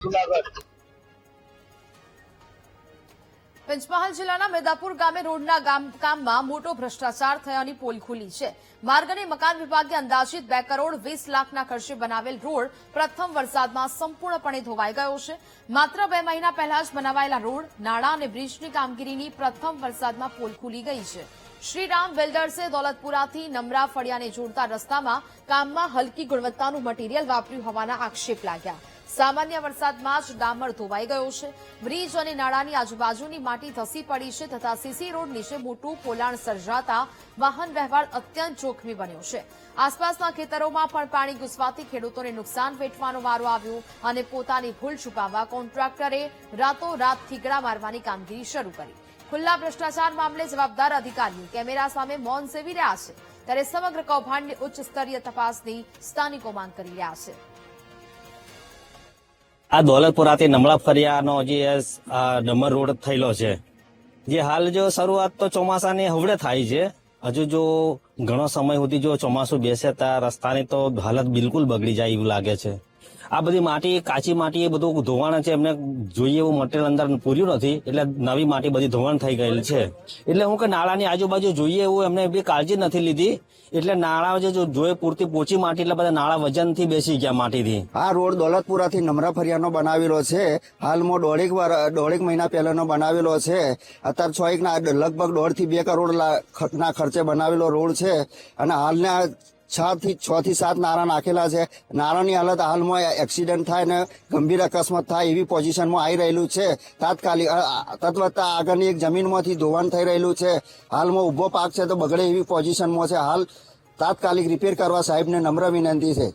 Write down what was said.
પંચમહાલ જિલ્લાના મેદાપુર ગામે રોડના કામમાં મોટો ભ્રષ્ટાચાર થયાની પોલ ખુલી છે. માર્ગ અને મકાન વિભાગે અંદાજિત 2 કરોડ 20 લાખના ખર્ચે બનાવેલ રોડ પ્રથમ વરસાદમાં સંપૂર્ણપણે ધોવાઈ ગયો છે. માત્ર 2 મહિના પહેલા જ બનાવાયેલા રોડ, નાળા અને બ્રિજની કામગીરીની પ્રથમ વરસાદમાં પોલ ખુલી ગઈ છે. શ્રીરામ બિલ્ડર્સે દોલતપુરાથી નમરા ફળિયાને જોડતા રસ્તામાં કામમાં હલકી ગુણવત્તાનું મટીરીયલ વાપર્યું હોવાના આક્ષેપ લાગ્યા. સામાન્ય વરસાદમાં જ ડામર ધોવાઈ ગયો છે. બ્રિજ અને નાળાની આજુબાજુની માટી ધસી પડી છે તથા સીસી રોડ નીચે મોટું પોલાણ સર્જાતા વાહન વ્યવહાર અત્યંત જોખમી બન્યો છે. આસપાસના ખેતરોમાં પણ પાણી ઘૂસવાથી ખેડૂતોને નુકસાન વેઠવાનો વારો આવ્યો અને પોતાની ભૂલ છુપાવવા કોન્ટ્રાક્ટરે રાતોરાત થીગડા મારવાની કામગીરી શરૂ કરી. ખુલ્લા ભ્રષ્ટાચાર મામલે જવાબદાર અધિકારીઓ કેમેરા સામે મૌન સેવી રહ્યા છે, ત્યારે સમગ્ર કૌભાંડની ઉચ્ચ સ્તરીય તપાસની સ્થાનિકો માંગ કરી રહ્યા છે. આ દોલતપુરાથી નમળા ફરિયાનો જે ડમર રોડ થયેલો છે, જે હાલ જો શરૂઆત તો ચોમાસાની હવડે થાય છે. હજુ જો ઘણો સમય સુધી જો ચોમાસું બેસે ત્યાં રસ્તાની તો હાલત બિલકુલ બગડી જાય એવું લાગે છે. આ બધી માટી, કાચી માટી એ બધું ધોવાણ છે, એમને જોઈએ એવું મટીરિયલ અંદર પૂર્યું નથી, એટલે નવી માટી બધી ધોવાણ થઈ ગયેલી છે. એટલે હું કે નાળાની આજુબાજુ જોઈએ એવું એમને બી કાળજી નથી લીધી, એટલે નાળા જે જોઈએ પૂરતી પોચી માટી, એટલે બધા નાળા વજનથી બેસી ગયા માટીથી. આ રોડ દોલતપુરાથી નમરા ફરિયાનો બનાવેલો છે. હાલમાં દોઢેક મહિના પહેલાનો બનાવેલો છે. અત્યારે લગભગ 1.5 થી 2 કરોડ ના ખર્ચે બનાવેલો રોડ છે અને હાલના 6 થી 7 નાળા નાખેલા છે. નાળાની હાલત હાલમાં એક્સિડન્ટ થાય ને ગંભીર અકસ્માત થાય એવી પોઝિશનમાં આવી રહેલું છે. તાત્કાલિક તત્વતા આગળની એક જમીનમાંથી ધોવાણ થઈ રહેલું છે. હાલમાં ઉભો પાક છે તો બગડે એવી પોઝિશનમાં છે. હાલ તાત્કાલિક રિપેર કરવા સાહેબને નમ્ર વિનંતી છે.